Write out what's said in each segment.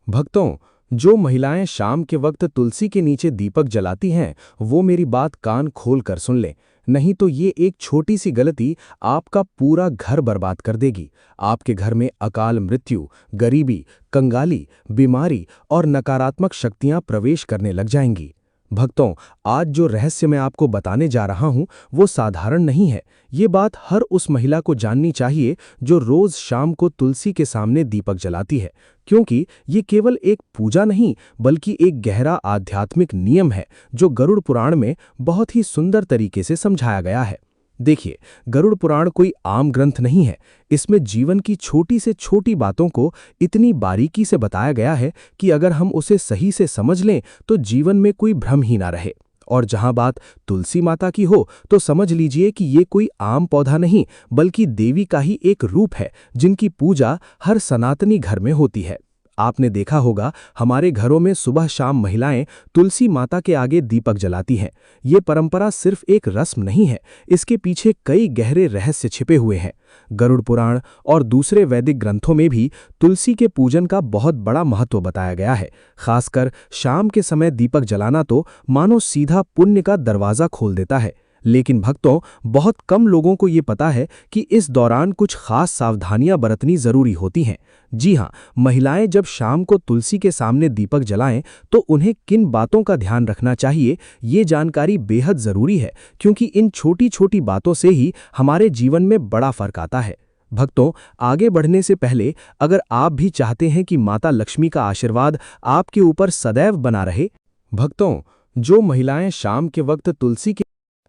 भक्तों, जो महिलाएं शाम के वक्त तुलसी के नीचे दीपक जलाती हैं, वो मेरी बात कान खोल कर सुन लें। नहीं तो ये एक छोटी सी गलती आपका पूरा घर बर्बाद कर देगी। आपके घर में अकाल मृत्यु, गरीबी, कंगाली, बीमारी और नकारात्मक शक्तियां प्रवेश करने लग जाएंगी। भक्तों, आज जो रहस्य मैं आपको बताने जा रहा हूं, वो साधारण नहीं है। ये बात हर उस महिला को जाननी चाहिए जो रोज शाम को तुलसी के सामने दीपक जलाती है, क्योंकि ये केवल एक पूजा नहीं, बल्कि एक गहरा आध्यात्मिक नियम है जो गरुड़ पुराण में बहुत ही सुंदर तरीके से समझाया गया है। देखिए, गरुड़ पुराण कोई आम ग्रंथ नहीं है। इसमें जीवन की छोटी से छोटी बातों को इतनी बारीकी से बताया गया है कि अगर हम उसे सही से समझ लें तो जीवन में कोई भ्रम ही ना रहे। और जहां बात तुलसी माता की हो, तो समझ लीजिए कि ये कोई आम पौधा नहीं, बल्कि देवी का ही एक रूप है जिनकी पूजा हर सनातनी घर में होती है। आपने देखा होगा, हमारे घरों में सुबह शाम महिलाएं तुलसी माता के आगे दीपक जलाती हैं। ये परंपरा सिर्फ एक रस्म नहीं है, इसके पीछे कई गहरे रहस्य छिपे हुए हैं। गरुड़ पुराण और दूसरे वैदिक ग्रंथों में भी तुलसी के पूजन का बहुत बड़ा महत्व बताया गया है। खासकर शाम के समय दीपक जलाना तो मानो सीधा पुण्य का दरवाजा खोल देता है। लेकिन भक्तों, बहुत कम लोगों को ये पता है कि इस दौरान कुछ खास सावधानियां बरतनी जरूरी होती हैं। जी हां, महिलाएं जब शाम को तुलसी के सामने दीपक जलाएं तो उन्हें किन बातों का ध्यान रखना चाहिए, ये जानकारी बेहद जरूरी है, क्योंकि इन छोटी छोटी बातों से ही हमारे जीवन में बड़ा फर्क आता है। भक्तों, आगे बढ़ने से पहले अगर आप भी चाहते हैं कि माता लक्ष्मी का आशीर्वाद आपके ऊपर सदैव बना रहे, भक्तों, जो महिलाएं शाम के वक्त तुलसी के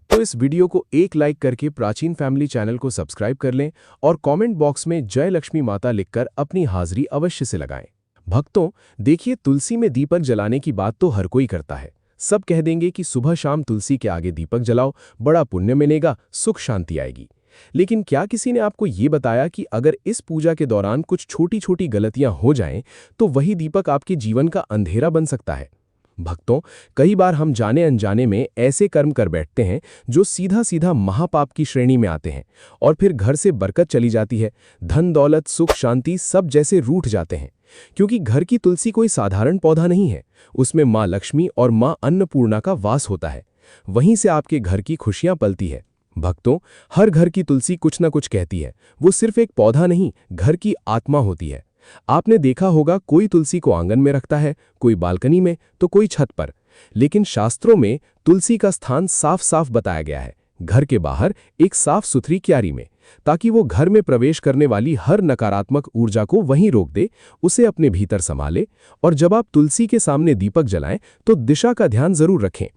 तो इस वीडियो को एक लाइक करके प्राचीन फैमिली चैनल को सब्सक्राइब कर लें और कमेंट बॉक्स में जय लक्ष्मी माता लिखकर अपनी हाजिरी अवश्य से लगाएं। भक्तों, देखिए, तुलसी में दीपक जलाने की बात तो हर कोई करता है। सब कह देंगे कि सुबह शाम तुलसी के आगे दीपक जलाओ, बड़ा पुण्य मिलेगा, सुख शांति आएगी। लेकिन क्या किसी ने आपको ये बताया कि अगर इस पूजा के दौरान कुछ छोटी छोटी गलतियां हो जाएं, तो वही दीपक आपके जीवन का अंधेरा बन सकता है। भक्तों, कई बार हम जाने अनजाने में ऐसे कर्म कर बैठते हैं जो सीधा सीधा महापाप की श्रेणी में आते हैं, और फिर घर से बरकत चली जाती है, धन दौलत सुख शांति सब जैसे रूठ जाते हैं। क्योंकि घर की तुलसी कोई साधारण पौधा नहीं है, उसमें माँ लक्ष्मी और माँ अन्नपूर्णा का वास होता है। वहीं से आपके घर की खुशियां पलती है। भक्तों, हर घर की तुलसी कुछ न कुछ कहती है। वो सिर्फ एक पौधा नहीं, घर की आत्मा होती है। आपने देखा होगा, कोई तुलसी को आंगन में रखता है, कोई बालकनी में, तो कोई छत पर। लेकिन शास्त्रों में तुलसी का स्थान साफ साफ बताया गया है, घर के बाहर एक साफ सुथरी क्यारी में, ताकि वो घर में प्रवेश करने वाली हर नकारात्मक ऊर्जा को वहीं रोक दे, उसे अपने भीतर संभाले। और जब आप तुलसी के सामने दीपक जलाएं तो दिशा का ध्यान जरूर रखें।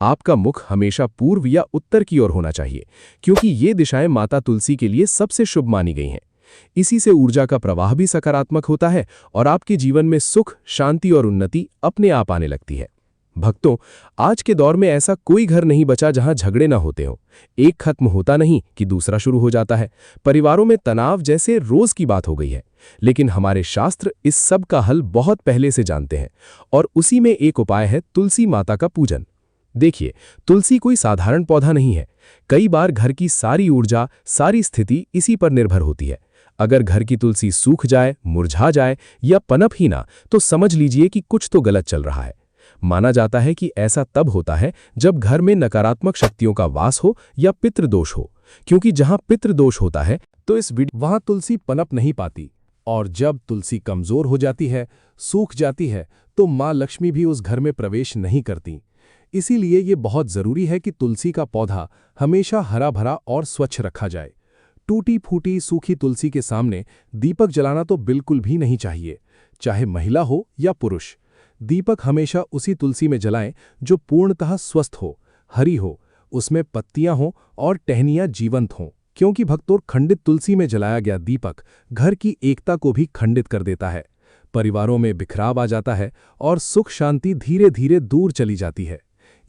आपका मुख हमेशा पूर्व या उत्तर की ओर होना चाहिए, क्योंकि ये दिशाएं माता तुलसी के लिए सबसे शुभ मानी गई हैं। इसी से ऊर्जा का प्रवाह भी सकारात्मक होता है और आपके जीवन में सुख, शांति और उन्नति अपने आप आने लगती है। भक्तों, आज के दौर में ऐसा कोई घर नहीं बचा जहां झगड़े ना होते हों। एक खत्म होता नहीं कि दूसरा शुरू हो जाता है। परिवारों में तनाव जैसे रोज की बात हो गई है। लेकिन हमारे शास्त्र इस सब का हल बहुत पहले से जानते हैं, और उसी में एक उपाय है तुलसी माता का पूजन। देखिए, तुलसी कोई साधारण पौधा नहीं है। कई बार घर की सारी ऊर्जा, सारी स्थिति इसी पर निर्भर होती है। अगर घर की तुलसी सूख जाए, मुरझा जाए या पनप ही ना, तो समझ लीजिए कि कुछ तो गलत चल रहा है। माना जाता है कि ऐसा तब होता है जब घर में नकारात्मक शक्तियों का वास हो या पितृदोष हो, क्योंकि जहां पितृदोष होता है तो वहां तुलसी पनप नहीं पाती। और जब तुलसी कमजोर हो जाती है, सूख जाती है, तो मां लक्ष्मी भी उस घर में प्रवेश नहीं करती। इसीलिए ये बहुत जरूरी है कि तुलसी का पौधा हमेशा हरा भरा और स्वच्छ रखा जाए। टूटी फूटी सूखी तुलसी के सामने दीपक जलाना तो बिल्कुल भी नहीं चाहिए, चाहे महिला हो या पुरुष। दीपक हमेशा उसी तुलसी में जलाएं जो पूर्णतः स्वस्थ हो, हरी हो, उसमें पत्तियां हों और टहनियां जीवंत हों। क्योंकि भक्तों, खंडित तुलसी में जलाया गया दीपक घर की एकता को भी खंडित कर देता है। परिवारों में बिखराव आ जाता है और सुख शांति धीरे धीरे दूर चली जाती है।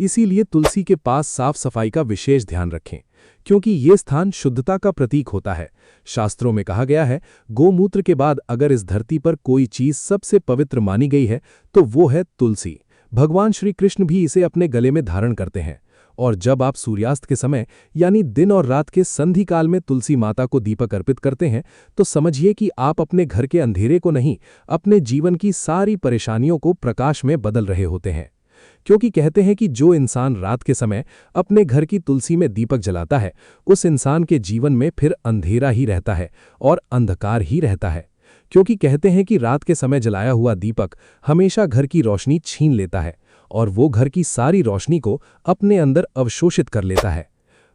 इसीलिए तुलसी के पास साफ सफाई का विशेष ध्यान रखें, क्योंकि ये स्थान शुद्धता का प्रतीक होता है। शास्त्रों में कहा गया है, गोमूत्र के बाद अगर इस धरती पर कोई चीज सबसे पवित्र मानी गई है तो वो है तुलसी। भगवान श्री कृष्ण भी इसे अपने गले में धारण करते हैं। और जब आप सूर्यास्त के समय यानी दिन और रात के संधि काल में तुलसी माता को दीपक अर्पित करते हैं तो समझिए कि आप अपने घर के अंधेरे को नहीं, अपने जीवन की सारी परेशानियों को प्रकाश में बदल रहे होते हैं। क्योंकि कहते हैं कि जो इंसान रात के समय अपने घर की तुलसी में दीपक जलाता है, उस इंसान के जीवन में फिर अंधेरा ही रहता है और अंधकार ही रहता है। क्योंकि कहते हैं कि रात के समय जलाया हुआ दीपक हमेशा घर की रोशनी छीन लेता है और वो घर की सारी रोशनी को अपने अंदर अवशोषित कर लेता है।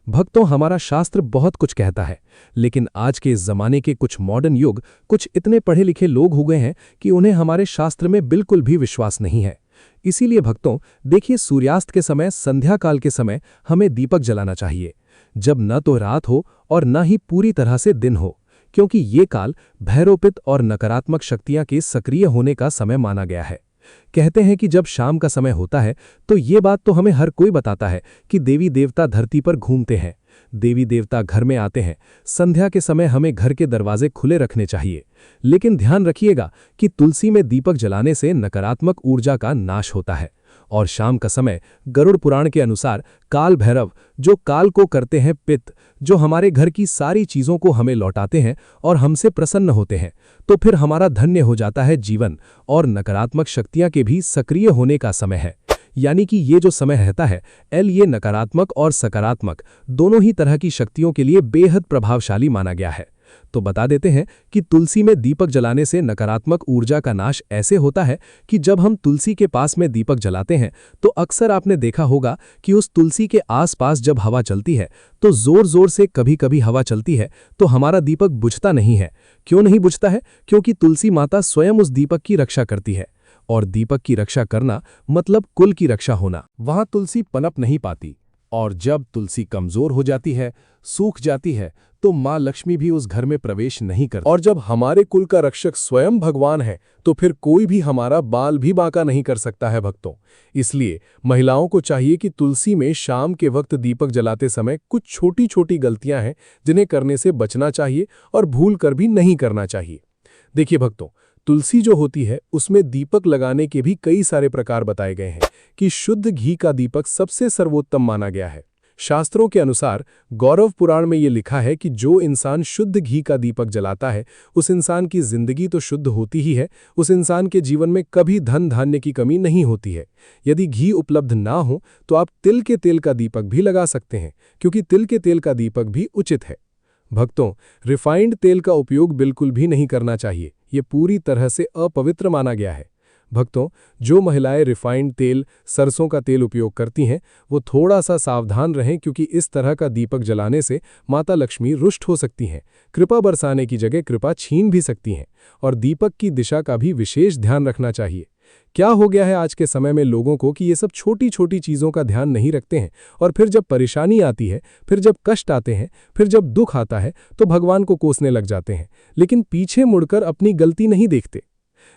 भक्तों, हमारा शास्त्र बहुत कुछ कहता है, लेकिन आज के इस जमाने के कुछ मॉडर्न युग कुछ इतने पढ़े लिखे लोग हो गए हैं कि उन्हें हमारे शास्त्र में बिल्कुल भी विश्वास नहीं है। इसीलिए भक्तों, देखिए, सूर्यास्त के समय, संध्या काल के समय हमें दीपक जलाना चाहिए, जब न तो रात हो और न ही पूरी तरह से दिन हो, क्योंकि ये काल भैरोपित और नकारात्मक शक्तियां के सक्रिय होने का समय माना गया है। कहते हैं कि जब शाम का समय होता है तो ये बात तो हमें हर कोई बताता है कि देवी देवता धरती पर घूमते हैं, देवी देवता घर में आते हैं। संध्या के समय हमें घर के दरवाजे खुले रखने चाहिए, लेकिन ध्यान रखिएगा कि तुलसी में दीपक जलाने से नकारात्मक ऊर्जा का नाश होता है। और शाम का समय गरुड़ पुराण के अनुसार काल भैरव, जो काल को करते हैं पित्त, जो हमारे घर की सारी चीजों को हमें लौटाते हैं और हमसे प्रसन्न होते हैं, तो फिर हमारा धन्य हो जाता है जीवन और नकारात्मक शक्तियां के भी सक्रिय होने का समय है। यानी कि ये जो समय रहता है ये नकारात्मक और सकारात्मक दोनों ही तरह की शक्तियों के लिए बेहद प्रभावशाली माना गया है। तो बता देते हैं कि तुलसी में दीपक जलाने से नकारात्मक ऊर्जा का नाश ऐसे होता है कि जब हम तुलसी के पास में दीपक जलाते हैं तो अक्सर आपने देखा होगा कि उस तुलसी के आसपास जब हवा चलती है तो जोर जोर से कभी कभी हवा चलती है तो हमारा दीपक बुझता नहीं है। क्यों नहीं बुझता है? क्योंकि तुलसी माता स्वयं उस दीपक की रक्षा करती है, और दीपक की रक्षा करना मतलब कुल की रक्षा होना। वहां तुलसी पनप नहीं पाती, और जब तुलसी कमजोर हो जाती है, सूख जाती है, तो माँ लक्ष्मी भी उस घर में प्रवेश नहीं करती। और जब हमारे कुल का रक्षक स्वयं भगवान है तो फिर कोई भी हमारा बाल भी बांका नहीं कर सकता है भक्तों। इसलिए महिलाओं को चाहिए कि तुलसी में शाम के वक्त दीपक जलाते समय कुछ छोटी छोटी गलतियां हैं जिन्हें करने से बचना चाहिए और भूल कर भी नहीं करना चाहिए। देखिए भक्तों, तुलसी जो होती है उसमें दीपक लगाने के भी कई सारे प्रकार बताए गए हैं कि शुद्ध घी का दीपक सबसे सर्वोत्तम माना गया है। शास्त्रों के अनुसार गौरव पुराण में ये लिखा है कि जो इंसान शुद्ध घी का दीपक जलाता है उस इंसान की जिंदगी तो शुद्ध होती ही है, उस इंसान के जीवन में कभी धन धान्य की कमी नहीं होती है। यदि घी उपलब्ध ना हो तो आप तिल के तेल का दीपक भी लगा सकते हैं, क्योंकि तिल के तेल का दीपक भी उचित है। भक्तों, रिफाइंड तेल का उपयोग बिल्कुल भी नहीं करना चाहिए, ये पूरी तरह से अपवित्र माना गया है। भक्तों, जो महिलाएं रिफाइंड तेल, सरसों का तेल उपयोग करती हैं वो थोड़ा सा सावधान रहें, क्योंकि इस तरह का दीपक जलाने से माता लक्ष्मी रुष्ट हो सकती हैं, कृपा बरसाने की जगह कृपा छीन भी सकती हैं। और दीपक की दिशा का भी विशेष ध्यान रखना चाहिए। क्या हो गया है आज के समय में लोगों को कि ये सब छोटी छोटी चीज़ों का ध्यान नहीं रखते हैं, और फिर जब परेशानी आती है, फिर जब कष्ट आते हैं, फिर जब दुख आता है तो भगवान को कोसने लग जाते हैं, लेकिन पीछे मुड़कर अपनी गलती नहीं देखते।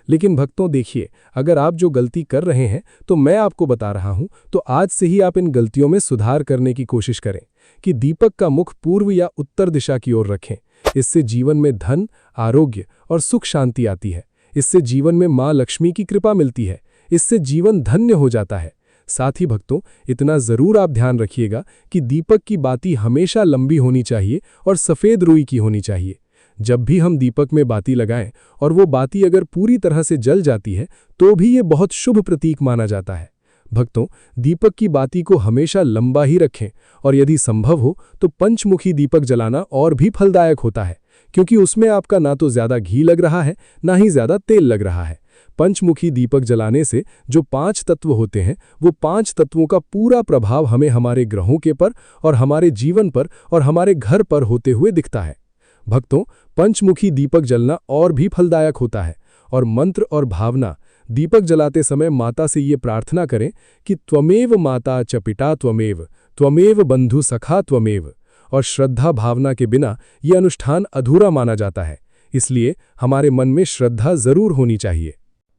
लेकिन भक्तों देखिए, अगर आप जो गलती कर रहे हैं तो मैं आपको बता रहा हूं, तो आज से ही आप इन गलतियों में सुधार करने की कोशिश करें कि दीपक का मुख पूर्व या उत्तर दिशा की ओर रखें। इससे जीवन में धन, आरोग्य और सुख शांति आती है। इससे जीवन में माँ लक्ष्मी की कृपा मिलती है। इससे जीवन धन्य हो जाता है। साथ ही भक्तों, इतना जरूर आप ध्यान रखिएगा कि दीपक की बाती हमेशा लंबी होनी चाहिए और सफ़ेद रुई की होनी चाहिए। जब भी हम दीपक में बाती लगाएं और वो बाती अगर पूरी तरह से जल जाती है तो भी ये बहुत शुभ प्रतीक माना जाता है। भक्तों, दीपक की बाती को हमेशा लंबा ही रखें, और यदि संभव हो तो पंचमुखी दीपक जलाना और भी फलदायक होता है, क्योंकि उसमें आपका ना तो ज्यादा घी लग रहा है ना ही ज्यादा तेल लग रहा है। पंचमुखी दीपक जलाने से जो 5 तत्व होते हैं वो 5 तत्वों का पूरा प्रभाव हमें हमारे ग्रहों के पर और हमारे जीवन पर और हमारे घर पर होते हुए दिखता है। भक्तों, पंचमुखी दीपक जलना और भी फलदायक होता है, और मंत्र और भावना दीपक जलाते समय माता से ये प्रार्थना करें कि त्वमेव माता च पिता त्वमेव, त्वमेव बंधु सखा त्वमेव। और श्रद्धा भावना के बिना ये अनुष्ठान अधूरा माना जाता है, इसलिए हमारे मन में श्रद्धा जरूर होनी चाहिए।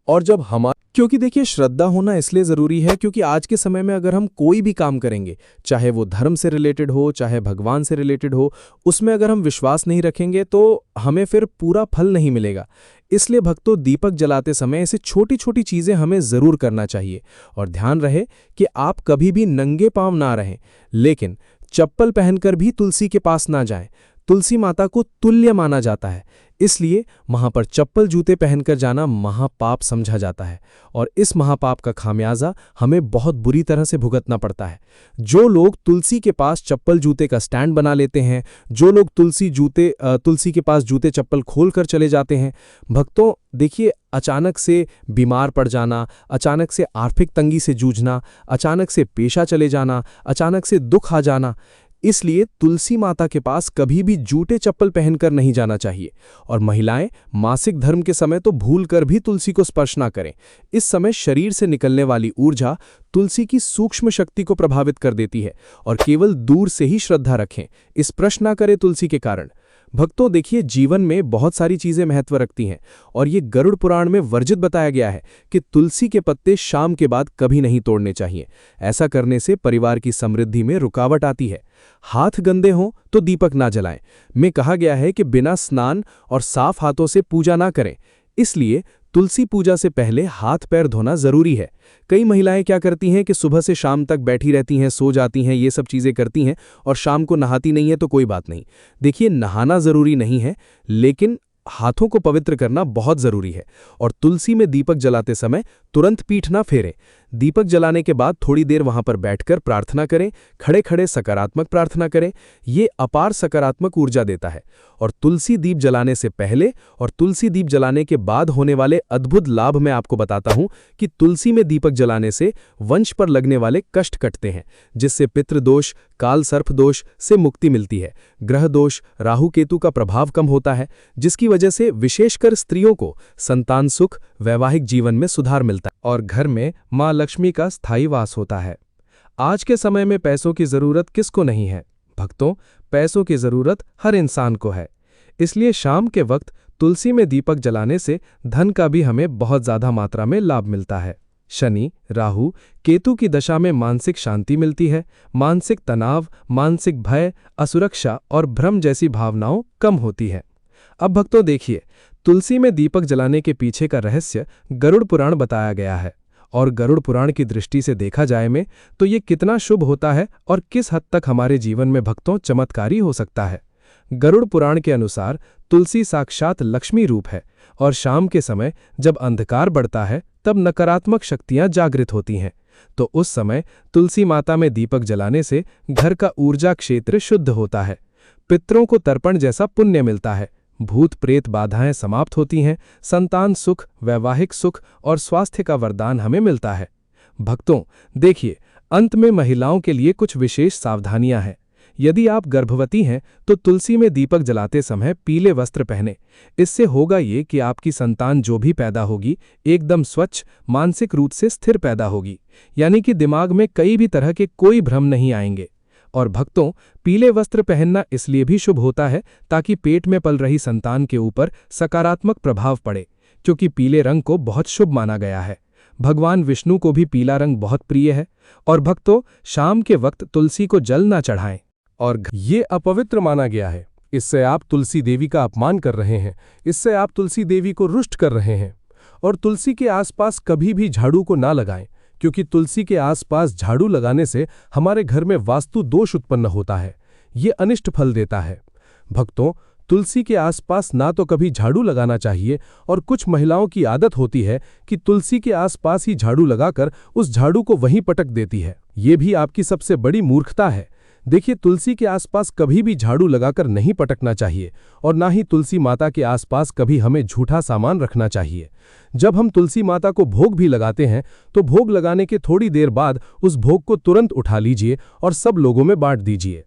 और जब क्योंकि देखिए, श्रद्धा होना इसलिए ज़रूरी है क्योंकि आज के समय में अगर हम कोई भी काम करेंगे, चाहे वो धर्म से रिलेटेड हो, चाहे भगवान से रिलेटेड हो, उसमें अगर हम विश्वास नहीं रखेंगे तो हमें फिर पूरा फल नहीं मिलेगा। इसलिए भक्तों, दीपक जलाते समय ऐसी छोटी छोटी चीजें हमें जरूर करना चाहिए। और ध्यान रहे कि आप कभी भी नंगे पांव ना रहें, लेकिन चप्पल पहनकर भी तुलसी के पास ना जाएं। तुलसी माता को तुल्य माना जाता है, इसलिए वहां पर चप्पल जूते पहनकर जाना महापाप समझा जाता है, और इस महापाप का खामियाजा हमें बहुत बुरी तरह से भुगतना पड़ता है। जो लोग तुलसी के पास चप्पल जूते का स्टैंड बना लेते हैं, जो लोग तुलसी के पास जूते चप्पल खोलकर चले जाते हैं, भक्तों देखिए, अचानक से बीमार पड़ जाना, अचानक से आर्थिक तंगी से जूझना, अचानक से पेशा चले जाना, अचानक से दुख आ जाना, इसलिए तुलसी माता के पास कभी भी जूते चप्पल पहनकर नहीं जाना चाहिए। और महिलाएं मासिक धर्म के समय तो भूलकर भी तुलसी को स्पर्श ना करें। इस समय शरीर से निकलने वाली ऊर्जा तुलसी की सूक्ष्म शक्ति को प्रभावित कर देती है, और केवल दूर से ही श्रद्धा रखें, स्पर्श ना करें तुलसी के कारण। भक्तों देखिए, जीवन में बहुत सारी चीजें महत्व रखती हैं, और ये गरुड़ पुराण में वर्जित बताया गया है कि तुलसी के पत्ते शाम के बाद कभी नहीं तोड़ने चाहिए। ऐसा करने से परिवार की समृद्धि में रुकावट आती है। हाथ गंदे हों तो दीपक ना जलाएं। में कहा गया है कि बिना स्नान और साफ हाथों से पूजा ना करें, इसलिए तुलसी पूजा से पहले हाथ पैर धोना जरूरी है। कई महिलाएं क्या करती हैं कि सुबह से शाम तक बैठी रहती हैं, सो जाती हैं, ये सब चीजें करती हैं, और शाम को नहाती नहीं है तो कोई बात नहीं। देखिए, नहाना जरूरी नहीं है, लेकिन हाथों को पवित्र करना बहुत जरूरी है। और तुलसी में दीपक जलाते समय तुरंत पीठ ना फेरें। दीपक जलाने के बाद थोड़ी देर वहां पर बैठकर प्रार्थना करें, खड़े खड़े सकारात्मक प्रार्थना करें। ये अपार सकारात्मक ऊर्जा देता है। और तुलसी दीप जलाने से पहले और तुलसी दीप जलाने के बाद होने वाले अद्भुत लाभ मैं आपको बताता हूं कि तुलसी में दीपक जलाने से वंश पर लगने वाले कष्ट कटते हैं, जिससे पितृदोष, काल सर्प दोष से मुक्ति मिलती है। ग्रह दोष, राहु केतु का प्रभाव कम होता है, जिसकी वजह से विशेषकर स्त्रियों को संतान सुख, वैवाहिक जीवन में सुधार मिलता है, और घर में मां लक्ष्मी का स्थायी वास होता है। आज के समय में पैसों की जरूरत किसको नहीं है? भक्तों, पैसों की जरूरत हर इंसान को है। इसलिए शाम के वक्त तुलसी में दीपक जलाने से धन का भी हमें बहुत ज्यादा मात्रा में लाभ मिलता है। शनि, राहु, केतु की दशा में मानसिक शांति मिलती है। मानसिक तनाव, मानसिक भय, असुरक्षा और भ्रम जैसी भावनाओं कम होती है। अब भक्तों देखिए, तुलसी में दीपक जलाने के पीछे का रहस्य गरुड़ पुराण बताया गया है। और गरुड़ पुराण की दृष्टि से देखा जाए में तो ये कितना शुभ होता है और किस हद तक हमारे जीवन में भक्तों चमत्कारी हो सकता है। गरुड़ पुराण के अनुसार तुलसी साक्षात लक्ष्मी रूप है, और शाम के समय जब अंधकार बढ़ता है तब नकारात्मक शक्तियां जागृत होती हैं। तो उस समय तुलसी माता में दीपक जलाने से घर का ऊर्जा क्षेत्र शुद्ध होता है, पितरों को तर्पण जैसा पुण्य मिलता है, भूत प्रेत बाधाएं समाप्त होती हैं, संतान सुख, वैवाहिक सुख और स्वास्थ्य का वरदान हमें मिलता है। भक्तों देखिए, अंत में महिलाओं के लिए कुछ विशेष सावधानियां हैं। यदि आप गर्भवती हैं तो तुलसी में दीपक जलाते समय पीले वस्त्र पहने। इससे होगा ये कि आपकी संतान जो भी पैदा होगी एकदम स्वच्छ, मानसिक रूप से स्थिर पैदा होगी, यानी कि दिमाग में कई भी तरह के कोई भ्रम नहीं आएंगे। और भक्तों, पीले वस्त्र पहनना इसलिए भी शुभ होता है ताकि पेट में पल रही संतान के ऊपर सकारात्मक प्रभाव पड़े, क्योंकि पीले रंग को बहुत शुभ माना गया है। भगवान विष्णु को भी पीला रंग बहुत प्रिय है। और भक्तों, शाम के वक्त तुलसी को जल ना चढ़ाएं, और ये अपवित्र माना गया है। इससे आप तुलसी देवी का अपमान कर रहे हैं, इससे आप तुलसी देवी को रुष्ट कर रहे हैं। और तुलसी के आसपास कभी भी झाड़ू को ना लगाएं, क्योंकि तुलसी के आसपास झाड़ू लगाने से हमारे घर में वास्तु दोष उत्पन्न होता है, ये अनिष्ट फल देता है। भक्तों, तुलसी के आसपास ना तो कभी झाड़ू लगाना चाहिए, और कुछ महिलाओं की आदत होती है कि तुलसी के आसपास ही झाड़ू लगाकर उस झाड़ू को वहीं पटक देती है। ये भी आपकी सबसे बड़ी मूर्खता है। देखिए, तुलसी के आसपास कभी भी झाड़ू लगाकर नहीं पटकना चाहिए, और ना ही तुलसी माता के आसपास कभी हमें झूठा सामान रखना चाहिए। जब हम तुलसी माता को भोग भी लगाते हैं तो भोग लगाने के थोड़ी देर बाद उस भोग को तुरंत उठा लीजिए और सब लोगों में बांट दीजिए।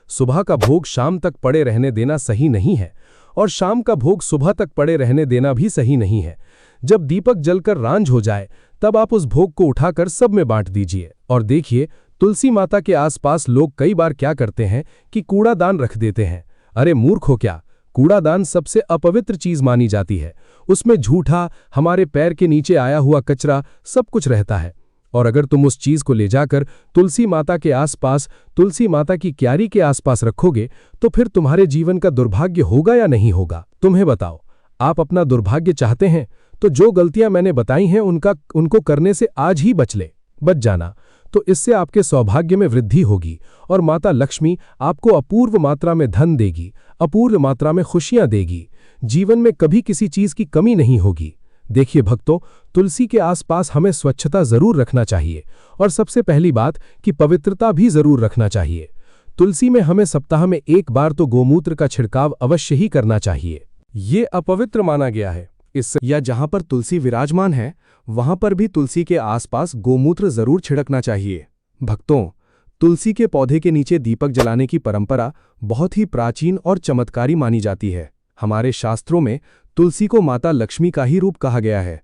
सुबह का भोग शाम तक पड़े रहने देना सही नहीं है, और शाम का भोग सुबह तक पड़े रहने देना भी सही नहीं है। जब दीपक जलकर रांझ हो जाए तब आप उस भोग को उठाकर सब में बांट दीजिए। और देखिए, तुलसी माता के आसपास लोग कई बार क्या करते हैं कि कूड़ादान रख देते हैं। अरे मूर्ख हो क्या, कूड़ादान सबसे अपवित्र चीज मानी जाती है। उसमें झूठा, हमारे पैर के नीचे आया हुआ कचरा सब कुछ रहता है। और अगर तुम उस चीज को ले जाकर तुलसी माता के आसपास, तुलसी माता की क्यारी के आसपास रखोगे तो फिर तुम्हारे जीवन का दुर्भाग्य होगा या नहीं होगा? तुम्हें बताओ। आप अपना दुर्भाग्य चाहते हैं तो जो गलतियां मैंने बताई हैं उनको करने से आज ही बच जाना, तो इससे आपके सौभाग्य में वृद्धि होगी और माता लक्ष्मी आपको अपूर्व मात्रा में धन देगी, अपूर्व मात्रा में खुशियां देगी। जीवन में कभी किसी चीज की कमी नहीं होगी। देखिए भक्तों, तुलसी के आसपास हमें स्वच्छता जरूर रखना चाहिए और सबसे पहली बात कि पवित्रता भी जरूर रखना चाहिए। तुलसी में हमें सप्ताह में एक बार तो गोमूत्र का छिड़काव अवश्य ही करना चाहिए। ये अपवित्र माना गया है। या जहां पर तुलसी विराजमान है वहां पर भी तुलसी के आसपास गोमूत्र जरूर छिड़कना चाहिए। भक्तों, तुलसी के पौधे के नीचे दीपक जलाने की परंपरा बहुत ही प्राचीन और चमत्कारी मानी जाती है। हमारे शास्त्रों में तुलसी को माता लक्ष्मी का ही रूप कहा गया है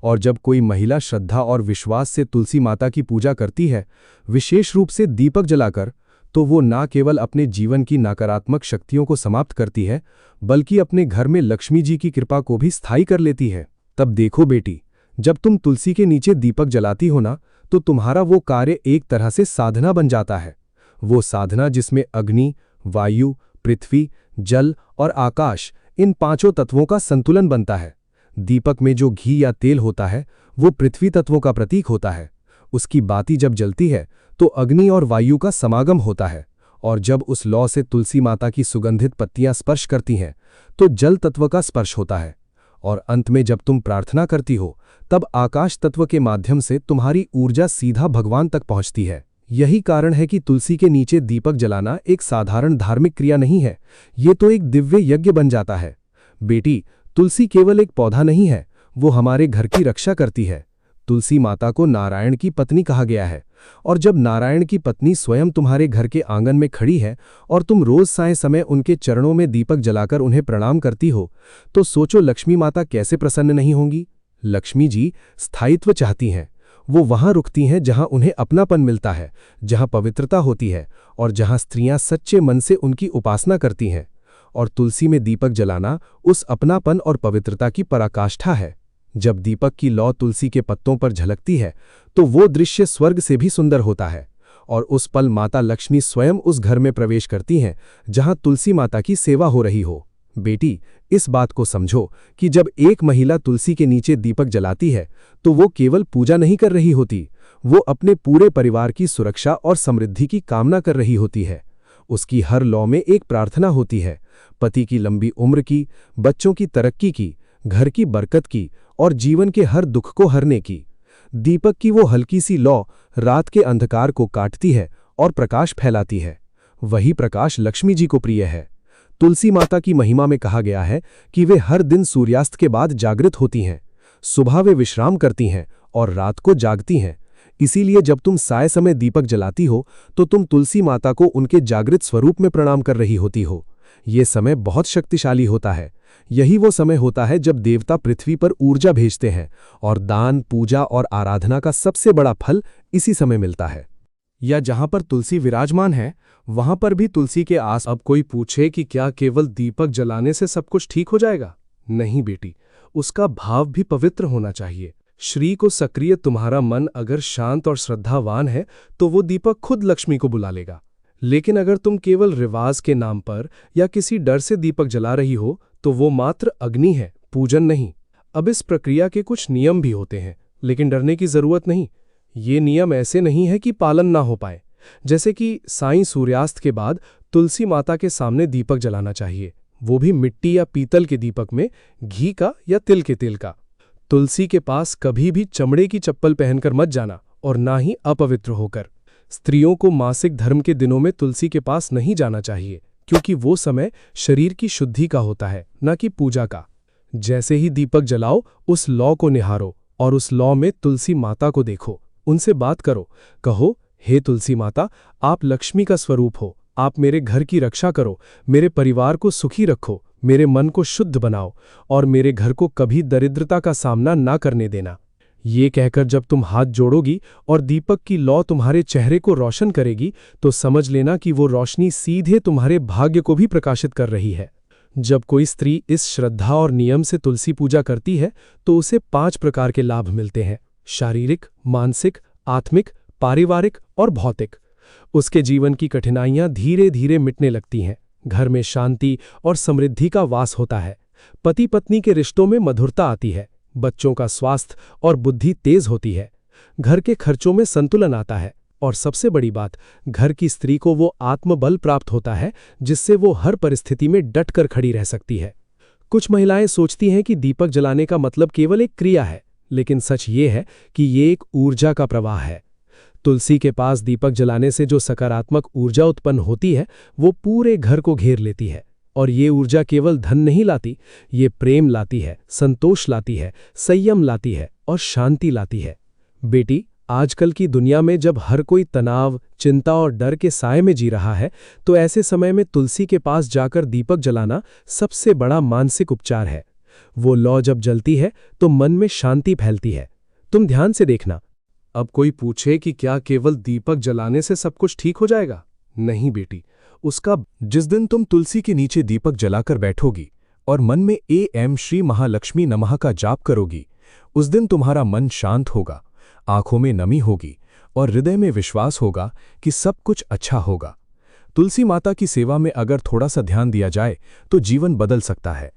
और जब कोई महिला श्रद्धा और विश्वास से तुलसी माता की पूजा करती है, विशेष रूप से दीपक जलाकर, तो वो न केवल अपने जीवन की नकारात्मक शक्तियों को समाप्त करती है बल्कि अपने घर में लक्ष्मी जी की कृपा को भी स्थायी कर लेती है। तब देखो बेटी, जब तुम तुलसी के नीचे दीपक जलाती हो ना, तो तुम्हारा वो कार्य एक तरह से साधना बन जाता है। वो साधना जिसमें अग्नि, वायु, पृथ्वी, जल और आकाश, इन पांचों तत्वों का संतुलन बनता है। दीपक में जो घी या तेल होता है वो पृथ्वी तत्वों का प्रतीक होता है। उसकी बाती जब जलती है तो अग्नि और वायु का समागम होता है और जब उस लौ से तुलसी माता की सुगंधित पत्तियां स्पर्श करती हैं तो जल तत्व का स्पर्श होता है और अंत में जब तुम प्रार्थना करती हो तब आकाश तत्व के माध्यम से तुम्हारी ऊर्जा सीधा भगवान तक पहुंचती है। यही कारण है कि तुलसी के नीचे दीपक जलाना एक साधारण धार्मिक क्रिया नहीं है, ये तो एक दिव्य यज्ञ बन जाता है। बेटी, तुलसी केवल एक पौधा नहीं है, वो हमारे घर की रक्षा करती है। तुलसी माता को नारायण की पत्नी कहा गया है और जब नारायण की पत्नी स्वयं तुम्हारे घर के आंगन में खड़ी है और तुम रोज साय समय उनके चरणों में दीपक जलाकर उन्हें प्रणाम करती हो, तो सोचो लक्ष्मी माता कैसे प्रसन्न नहीं होंगी। लक्ष्मी जी स्थायित्व चाहती हैं। वो वहां रुकती हैं जहां उन्हें अपनापन मिलता है, जहां पवित्रता होती है और जहां स्त्रियां सच्चे मन से उनकी उपासना करती हैं। और तुलसी में दीपक जलाना उस अपनापन और पवित्रता की पराकाष्ठा है। जब दीपक की लौ तुलसी के पत्तों पर झलकती है तो वो दृश्य स्वर्ग से भी सुंदर होता है और उस पल माता लक्ष्मी स्वयं उस घर में प्रवेश करती हैं जहां तुलसी माता की सेवा हो रही हो। बेटी, इस बात को समझो कि जब एक महिला तुलसी के नीचे दीपक जलाती है तो वो केवल पूजा नहीं कर रही होती, वो अपने पूरे परिवार की सुरक्षा और समृद्धि की कामना कर रही होती है। उसकी हर लौ में एक प्रार्थना होती है, पति की लंबी उम्र की, बच्चों की तरक्की की, घर की बरकत की और जीवन के हर दुख को हरने की। दीपक की वो हल्की सी लौ रात के अंधकार को काटती है और प्रकाश फैलाती है। वही प्रकाश लक्ष्मी जी को प्रिय है। तुलसी माता की महिमा में कहा गया है कि वे हर दिन सूर्यास्त के बाद जागृत होती हैं। सुबह वे विश्राम करती हैं और रात को जागती हैं। इसीलिए जब तुम साय समय दीपक जलाती हो तो तुम तुलसी माता को उनके जागृत स्वरूप में प्रणाम कर रही होती हो। ये समय बहुत शक्तिशाली होता है। यही वो समय होता है जब देवता पृथ्वी पर ऊर्जा भेजते हैं और दान, पूजा और आराधना का सबसे बड़ा फल इसी समय मिलता है। या जहां पर तुलसी विराजमान है वहां पर भी तुलसी के आस। अब कोई पूछे कि क्या केवल दीपक जलाने से सब कुछ ठीक हो जाएगा? नहीं बेटी, उसका भाव भी पवित्र होना चाहिए। श्री को सक्रिय तुम्हारा मन अगर शांत और श्रद्धावान है तो वो दीपक खुद लक्ष्मी को बुला लेगा। लेकिन अगर तुम केवल रिवाज के नाम पर या किसी डर से दीपक जला रही हो तो वो मात्र अग्नि है, पूजन नहीं। अब इस प्रक्रिया के कुछ नियम भी होते हैं, लेकिन डरने की जरूरत नहीं। ये नियम ऐसे नहीं है कि पालन ना हो पाए। जैसे कि साईं सूर्यास्त के बाद तुलसी माता के सामने दीपक जलाना चाहिए, वो भी मिट्टी या पीतल के दीपक में घी का या तिल के तेल का। तुलसी के पास कभी भी चमड़े की चप्पल पहनकर मत जाना और ना ही अपवित्र होकर। स्त्रियों को मासिक धर्म के दिनों में तुलसी के पास नहीं जाना चाहिए, क्योंकि वो समय शरीर की शुद्धि का होता है, न कि पूजा का। जैसे ही दीपक जलाओ, उस लौ को निहारो और उस लौ में तुलसी माता को देखो, उनसे बात करो। कहो, हे तुलसी माता, आप लक्ष्मी का स्वरूप हो, आप मेरे घर की रक्षा करो, मेरे परिवार को सुखी रखो, मेरे मन को शुद्ध बनाओ और मेरे घर को कभी दरिद्रता का सामना ना करने देना। ये कहकर जब तुम हाथ जोड़ोगी और दीपक की लौ तुम्हारे चेहरे को रोशन करेगी तो समझ लेना कि वो रोशनी सीधे तुम्हारे भाग्य को भी प्रकाशित कर रही है। जब कोई स्त्री इस श्रद्धा और नियम से तुलसी पूजा करती है तो उसे 5 प्रकार के लाभ मिलते हैं: शारीरिक, मानसिक, आत्मिक, पारिवारिक और भौतिक। उसके जीवन की कठिनाइयां धीरे धीरे मिटने लगती हैं, घर में शांति और समृद्धि का वास होता है। पति पत्नी के रिश्तों में मधुरता आती है, बच्चों का स्वास्थ्य और बुद्धि तेज होती है, घर के खर्चों में संतुलन आता है और सबसे बड़ी बात, घर की स्त्री को वो आत्मबल प्राप्त होता है जिससे वो हर परिस्थिति में डटकर खड़ी रह सकती है। कुछ महिलाएं सोचती हैं कि दीपक जलाने का मतलब केवल एक क्रिया है, लेकिन सच ये है कि ये एक ऊर्जा का प्रवाह है। तुलसी के पास दीपक जलाने से जो सकारात्मक ऊर्जा उत्पन्न होती है वो पूरे घर को घेर लेती है, और ये ऊर्जा केवल धन नहीं लाती, ये प्रेम लाती है, संतोष लाती है, संयम लाती है और शांति लाती है। बेटी, आजकल की दुनिया में जब हर कोई तनाव, चिंता और डर के साए में जी रहा है, तो ऐसे समय में तुलसी के पास जाकर दीपक जलाना सबसे बड़ा मानसिक उपचार है। वो लौ जब जलती है तो मन में शांति फैलती है। तुम ध्यान से देखना। अब कोई पूछे कि क्या केवल दीपक जलाने से सब कुछ ठीक हो जाएगा? नहीं बेटी, उसका जिस दिन तुम तुलसी के नीचे दीपक जलाकर बैठोगी और मन में एम श्री महालक्ष्मी नमः का जाप करोगी, उस दिन तुम्हारा मन शांत होगा, आंखों में नमी होगी और हृदय में विश्वास होगा कि सब कुछ अच्छा होगा। तुलसी माता की सेवा में अगर थोड़ा सा ध्यान दिया जाए तो जीवन बदल सकता है।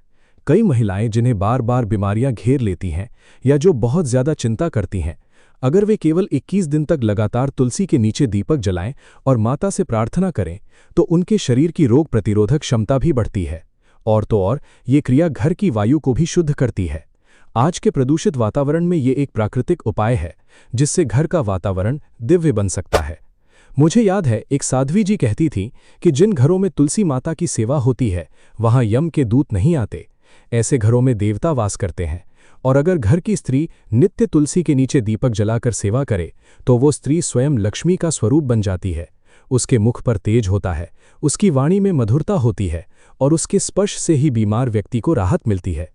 कई महिलाएं जिन्हें बार बार बीमारियां घेर लेती हैं या जो बहुत ज्यादा चिंता करती हैं, अगर वे केवल 21 दिन तक लगातार तुलसी के नीचे दीपक जलाएं और माता से प्रार्थना करें तो उनके शरीर की रोग प्रतिरोधक क्षमता भी बढ़ती है। और तो और ये क्रिया घर की वायु को भी शुद्ध करती है। आज के प्रदूषित वातावरण में ये एक प्राकृतिक उपाय है जिससे घर का वातावरण दिव्य बन सकता है। मुझे याद है, एक साध्वी जी कहती थी कि जिन घरों में तुलसी माता की सेवा होती है वहां यम के दूत नहीं आते, ऐसे घरों में देवता वास करते हैं। और अगर घर की स्त्री नित्य तुलसी के नीचे दीपक जलाकर सेवा करे तो वो स्त्री स्वयं लक्ष्मी का स्वरूप बन जाती है। उसके मुख पर तेज होता है, उसकी वाणी में मधुरता होती है और उसके स्पर्श से ही बीमार व्यक्ति को राहत मिलती है।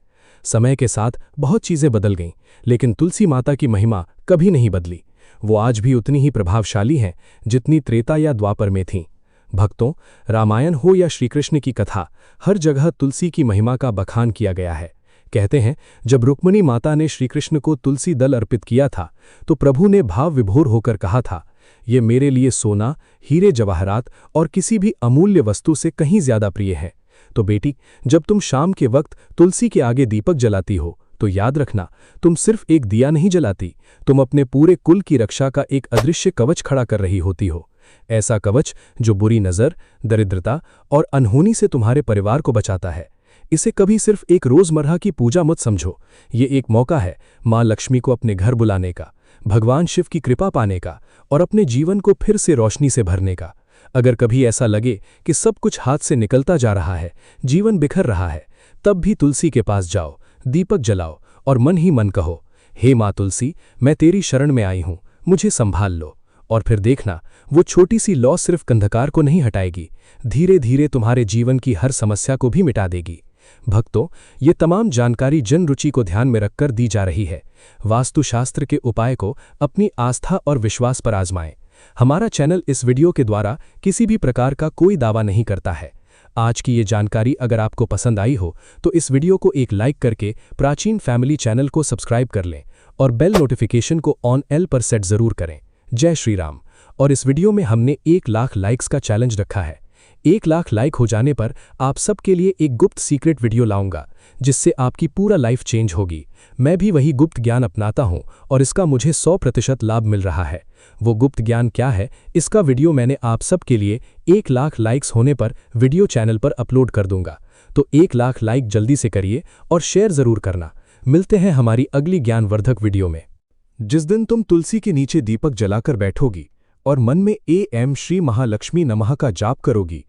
समय के साथ बहुत चीजें बदल गईं, लेकिन तुलसी माता की महिमा कभी नहीं बदली। वो आज भी उतनी ही प्रभावशाली हैं जितनी त्रेता या द्वापर में थीं। भक्तों, रामायण हो या श्रीकृष्ण की कथा, हर जगह तुलसी की महिमा का बखान किया गया है। कहते हैं, जब रुक्मिणी माता ने श्रीकृष्ण को तुलसी दल अर्पित किया था तो प्रभु ने भाव विभोर होकर कहा था, ये मेरे लिए सोना, हीरे जवाहरात और किसी भी अमूल्य वस्तु से कहीं ज्यादा प्रिय है। तो बेटी, जब तुम शाम के वक्त तुलसी के आगे दीपक जलाती हो तो याद रखना, तुम सिर्फ एक दिया नहीं जलाती, तुम अपने पूरे कुल की रक्षा का एक अदृश्य कवच खड़ा कर रही होती हो। ऐसा कवच जो बुरी नज़र, दरिद्रता और अनहोनी से तुम्हारे परिवार को बचाता है। इसे कभी सिर्फ एक रोजमर्रा की पूजा मत समझो, ये एक मौका है माँ लक्ष्मी को अपने घर बुलाने का, भगवान शिव की कृपा पाने का और अपने जीवन को फिर से रोशनी से भरने का। अगर कभी ऐसा लगे कि सब कुछ हाथ से निकलता जा रहा है, जीवन बिखर रहा है, तब भी तुलसी के पास जाओ, दीपक जलाओ और मन ही मन कहो, हे माँ तुलसी, मैं तेरी शरण में आई हूँ, मुझे संभाल लो। और फिर देखना, वो छोटी सी लौ सिर्फ अंधकार को नहीं हटाएगी, धीरे धीरे तुम्हारे जीवन की हर समस्या को भी मिटा देगी। भक्तों, ये तमाम जानकारी जन रुचि को ध्यान में रखकर दी जा रही है। वास्तुशास्त्र के उपाय को अपनी आस्था और विश्वास पर आजमाएं। हमारा चैनल इस वीडियो के द्वारा किसी भी प्रकार का कोई दावा नहीं करता है। आज की ये जानकारी अगर आपको पसंद आई हो तो इस वीडियो को एक लाइक करके प्राचीन फैमिली चैनल को सब्सक्राइब कर लें और बेल नोटिफिकेशन को ऑन एल पर सेट जरूर करें। जय श्री राम। और इस वीडियो में हमने 1 लाख लाइक्स का चैलेंज रखा है। 1 लाख लाइक हो जाने पर आप सबके लिए एक गुप्त सीक्रेट वीडियो लाऊंगा जिससे आपकी पूरा लाइफ चेंज होगी। मैं भी वही गुप्त ज्ञान अपनाता हूं और इसका मुझे 100% लाभ मिल रहा है। वो गुप्त ज्ञान क्या है, इसका वीडियो मैंने आप सबके लिए 1 लाख लाइक्स होने पर वीडियो चैनल पर अपलोड कर दूंगा। तो 1 लाख लाइक जल्दी से करिए और शेयर जरूर करना। मिलते हैं हमारी अगली ज्ञानवर्धक वीडियो में। जिस दिन तुम तुलसी के नीचे दीपक जलाकर बैठोगी और मन में एम श्री महालक्ष्मी नमः का जाप करोगी,